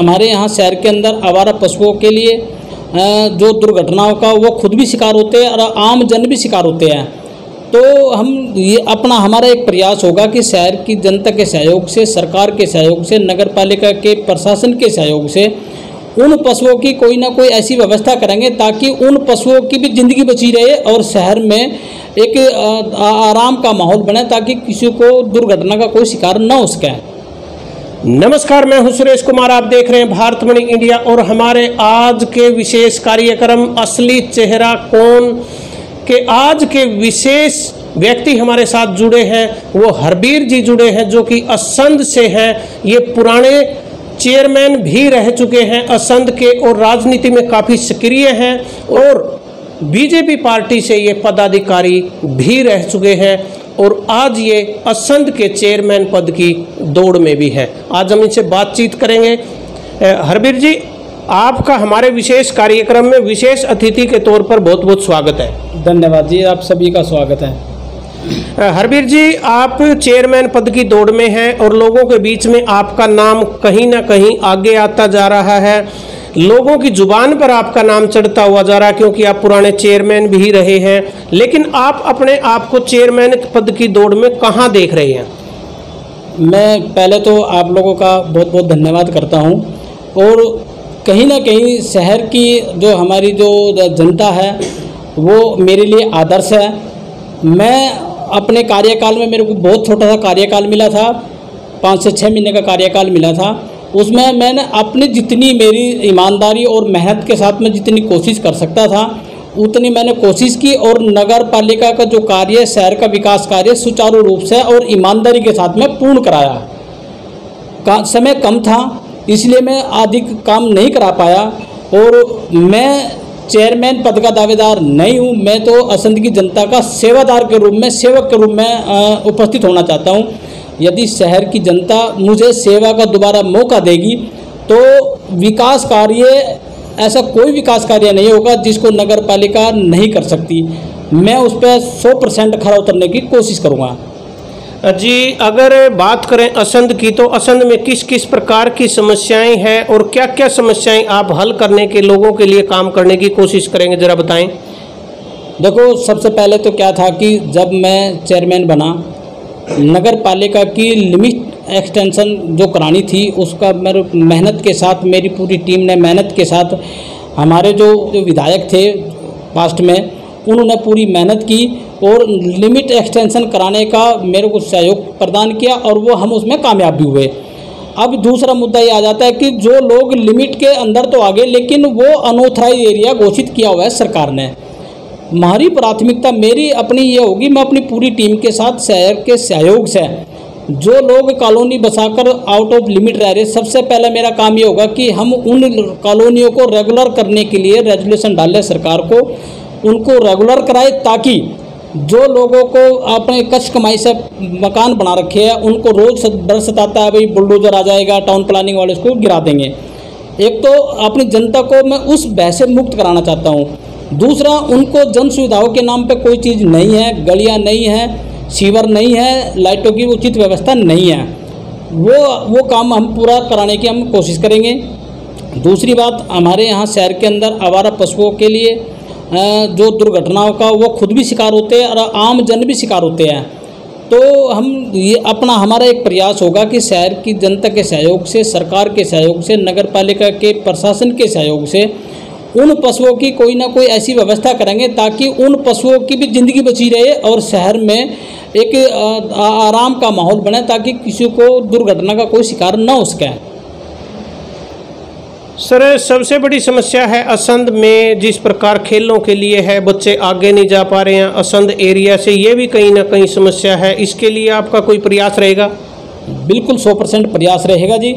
हमारे यहाँ शहर के अंदर आवारा पशुओं के लिए जो दुर्घटनाओं का वो खुद भी शिकार होते हैं और आम जन भी शिकार होते हैं। तो हम ये हमारा एक प्रयास होगा कि शहर की जनता के सहयोग से, सरकार के सहयोग से, नगर पालिका के प्रशासन के सहयोग से उन पशुओं की कोई ना कोई ऐसी व्यवस्था करेंगे ताकि उन पशुओं की भी ज़िंदगी बची रहे और शहर में एक आराम का माहौल बने ताकि किसी को दुर्घटना का कोई शिकार न हो सके। नमस्कार, मैं हूं सुरेश कुमार। आप देख रहे हैं भारतमणि इंडिया और हमारे आज के विशेष कार्यक्रम असली चेहरा कौन के आज के विशेष व्यक्ति हमारे साथ जुड़े हैं। वो हरबीर जी जुड़े हैं जो कि असंध से हैं। ये पुराने चेयरमैन भी रह चुके हैं असंध के और राजनीति में काफ़ी सक्रिय हैं और बीजेपी पार्टी से ये पदाधिकारी भी रह चुके हैं और आज ये असंध के चेयरमैन पद की दौड़ में भी है। आज हम इनसे बातचीत करेंगे। हरबीर जी, आपका हमारे विशेष कार्यक्रम में विशेष अतिथि के तौर पर बहुत बहुत स्वागत है। धन्यवाद जी, आप सभी का स्वागत है। हरबीर जी, आप चेयरमैन पद की दौड़ में हैं और लोगों के बीच में आपका नाम कहीं ना कहीं आगे आता जा रहा है। लोगों की जुबान पर आपका नाम चढ़ता हुआ जा रहा है क्योंकि आप पुराने चेयरमैन भी रहे हैं। लेकिन आप अपने आप को चेयरमैन पद की दौड़ में कहाँ देख रहे हैं? मैं पहले तो आप लोगों का बहुत बहुत धन्यवाद करता हूँ और कहीं ना कहीं शहर की जो हमारी जो जनता है वो मेरे लिए आदर्श है। मैं अपने कार्यकाल में, मेरे को बहुत छोटा सा कार्यकाल मिला था, 5 से 6 महीने का कार्यकाल मिला था। उसमें मैंने अपनी जितनी मेरी ईमानदारी और मेहनत के साथ में जितनी कोशिश कर सकता था उतनी मैंने कोशिश की और नगर पालिका का जो कार्य, शहर का विकास कार्य सुचारू रूप से और ईमानदारी के साथ में पूर्ण कराया। समय कम था इसलिए मैं अधिक काम नहीं करा पाया और मैं चेयरमैन पद का दावेदार नहीं हूँ। मैं तो असंध की जनता का सेवादार के रूप में, सेवक के रूप में उपस्थित होना चाहता हूँ। यदि शहर की जनता मुझे सेवा का दोबारा मौका देगी तो विकास कार्य, ऐसा कोई विकास कार्य नहीं होगा जिसको नगर पालिका नहीं कर सकती। मैं उस पर 100% खरा उतरने की कोशिश करूँगा। जी, अगर बात करें असंध की तो असंध में किस किस प्रकार की समस्याएं हैं और क्या क्या समस्याएं आप हल करने के, लोगों के लिए काम करने की कोशिश करेंगे, ज़रा बताएं। देखो, सबसे पहले तो क्या था कि जब मैं चेयरमैन बना, नगर पालिका की लिमिट एक्सटेंशन जो करानी थी उसका मेरे मेहनत के साथ, मेरी पूरी टीम ने मेहनत के साथ, हमारे जो विधायक थे पास्ट में उन्होंने पूरी मेहनत की और लिमिट एक्सटेंशन कराने का मेरे को सहयोग प्रदान किया और वो हम उसमें कामयाब भी हुए। अब दूसरा मुद्दा ये आ जाता है कि जो लोग लिमिट के अंदर तो आ गए लेकिन वो अनऑथराइज एरिया घोषित किया हुआ है सरकार ने। हमारी प्राथमिकता मेरी अपनी ये होगी, मैं अपनी पूरी टीम के साथ शहर के सहयोग से जो लोग कॉलोनी बसाकर आउट ऑफ लिमिट रह रहे, सबसे पहले मेरा काम ये होगा कि हम उन कॉलोनियों को रेगुलर करने के लिए रेजुलेशन डालें सरकार को, उनको रेगुलर कराए ताकि जो लोगों को अपने कच्छ कमाई से मकान बना रखे हैं उनको रोज़ डर सताता है भाई बुलडोजर आ जाएगा, टाउन प्लानिंग वाले उसको गिरा देंगे। एक तो अपनी जनता को मैं उस भय से मुक्त कराना चाहता हूँ। दूसरा, उनको जन सुविधाओं के नाम पे कोई चीज़ नहीं है, गलियाँ नहीं हैं, सीवर नहीं है, लाइटों की उचित व्यवस्था नहीं है, वो काम हम पूरा कराने की हम कोशिश करेंगे। दूसरी बात, हमारे यहाँ शहर के अंदर आवारा पशुओं के लिए जो दुर्घटनाओं का वो खुद भी शिकार होते हैं और आम जन भी शिकार होते हैं। तो हम ये हमारा एक प्रयास होगा कि शहर की जनता के सहयोग से, सरकार के सहयोग से, नगर पालिका के प्रशासन के सहयोग से उन पशुओं की कोई ना कोई ऐसी व्यवस्था करेंगे ताकि उन पशुओं की भी ज़िंदगी बची रहे और शहर में एक आराम का माहौल बने ताकि किसी को दुर्घटना का कोई शिकार न हो सके। सर, सबसे बड़ी समस्या है असंध में जिस प्रकार खेलों के लिए है, बच्चे आगे नहीं जा पा रहे हैं असंध एरिया से, ये भी कहीं ना कहीं समस्या है। इसके लिए आपका कोई प्रयास रहेगा? बिल्कुल 100% प्रयास रहेगा जी।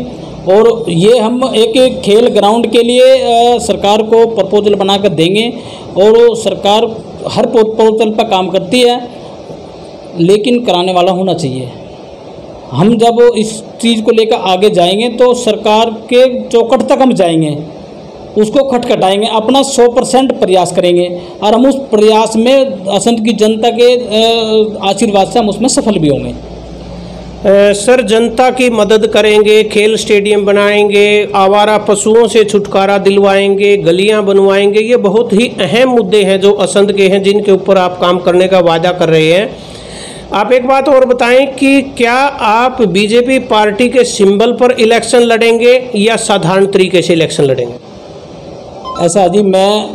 और ये हम एक खेल ग्राउंड के लिए सरकार को प्रपोजल बनाकर देंगे और सरकार हर प्रपोजल पर काम करती है लेकिन कराने वाला होना चाहिए। हम जब इस चीज़ को लेकर आगे जाएंगे तो सरकार के चौखट तक हम जाएंगे, उसको खटखटाएंगे, अपना 100% प्रयास करेंगे और हम उस प्रयास में असंध की जनता के आशीर्वाद से हम उसमें सफल भी होंगे। सर, जनता की मदद करेंगे, खेल स्टेडियम बनाएंगे, आवारा पशुओं से छुटकारा दिलवाएंगे, गलियां बनवाएंगे, ये बहुत ही अहम मुद्दे हैं जो असंध के हैं, जिनके ऊपर आप काम करने का वादा कर रहे हैं। आप एक बात और बताएं कि क्या आप बीजेपी पार्टी के सिंबल पर इलेक्शन लड़ेंगे या साधारण तरीके से इलेक्शन लड़ेंगे? ऐसा जी, मैं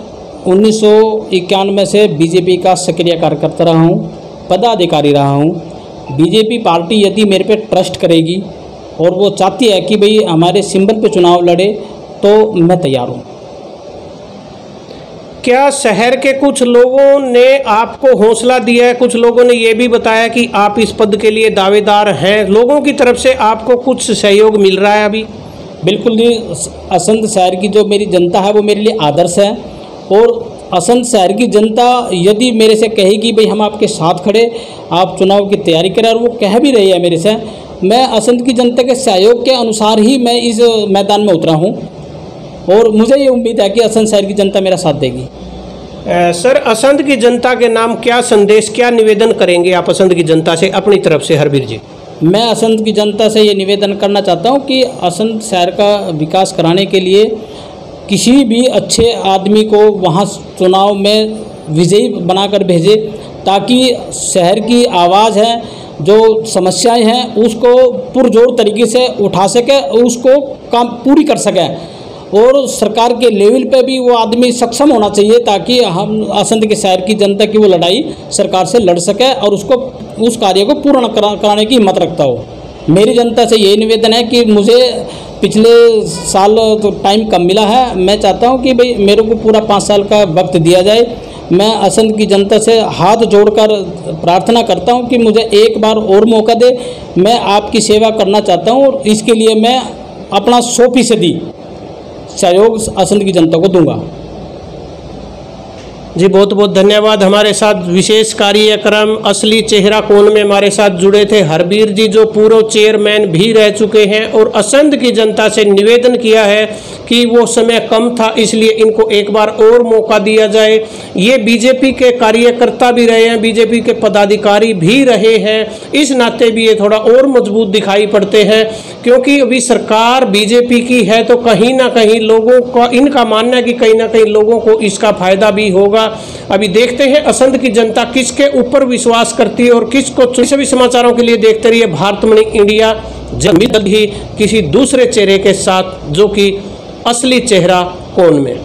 1991 से बीजेपी का सक्रिय कार्यकर्ता रहा हूँ, पदाधिकारी रहा हूँ। बीजेपी पार्टी यदि मेरे पे ट्रस्ट करेगी और वो चाहती है कि भाई हमारे सिंबल पे चुनाव लड़े, तो मैं तैयार हूँ। क्या शहर के कुछ लोगों ने आपको हौसला दिया है? कुछ लोगों ने ये भी बताया कि आप इस पद के लिए दावेदार हैं। लोगों की तरफ से आपको कुछ सहयोग मिल रहा है अभी? बिल्कुल नहीं। असंध शहर की जो मेरी जनता है वो मेरे लिए आदर्श है, और असंध शहर की जनता यदि मेरे से कहेगी भाई हम आपके साथ खड़े, आप चुनाव की तैयारी करें, और वो कह भी रही है मेरे से, मैं असंध की जनता के सहयोग के अनुसार ही मैं इस मैदान में उतरा हूँ, और मुझे ये उम्मीद है कि असंध शहर की जनता मेरा साथ देगी। सर, असंध की जनता के नाम क्या संदेश, क्या निवेदन करेंगे आप असंध की जनता से अपनी तरफ से? हरबीर जी, मैं असंध की जनता से ये निवेदन करना चाहता हूँ कि असंध शहर का विकास कराने के लिए किसी भी अच्छे आदमी को वहाँ चुनाव में विजयी बनाकर भेजे, ताकि शहर की आवाज़ है, जो समस्याएं हैं, उसको पुरजोर तरीके से उठा सके, उसको काम पूरी कर सके, और सरकार के लेवल पे भी वो आदमी सक्षम होना चाहिए, ताकि हम असंध के शहर की जनता की वो लड़ाई सरकार से लड़ सके और उसको उस कार्य को पूर्ण कराने की हिम्मत रखता हो। मेरी जनता से यही निवेदन है कि मुझे पिछले साल तो टाइम कम मिला है, मैं चाहता हूं कि भाई मेरे को पूरा 5 साल का वक्त दिया जाए। मैं असंध की जनता से हाथ जोड़कर प्रार्थना करता हूं कि मुझे एक बार और मौका दे। मैं आपकी सेवा करना चाहता हूं, और इसके लिए मैं अपना 100% सहयोग असंध की जनता को दूंगा। जी, बहुत बहुत धन्यवाद। हमारे साथ विशेष कार्यक्रम असली चेहरा कौन में हमारे साथ जुड़े थे हरबीर जी, जो पूर्व चेयरमैन भी रह चुके हैं, और असंध की जनता से निवेदन किया है कि वो समय कम था, इसलिए इनको एक बार और मौका दिया जाए। ये बीजेपी के कार्यकर्ता भी रहे हैं, बीजेपी के पदाधिकारी भी रहे हैं, इस नाते भी ये थोड़ा और मजबूत दिखाई पड़ते हैं, क्योंकि अभी सरकार बीजेपी की है, तो कहीं ना कहीं लोगों का, इनका मानना है कि कहीं ना कहीं लोगों को इसका फायदा भी होगा। अभी देखते हैं असंध की जनता किसके ऊपर विश्वास करती है और किसको। सभी समाचारों के लिए देखते रहिए भारतमणि इंडिया। जल्द ही किसी दूसरे चेहरे के साथ, जो कि असली चेहरा कौन में।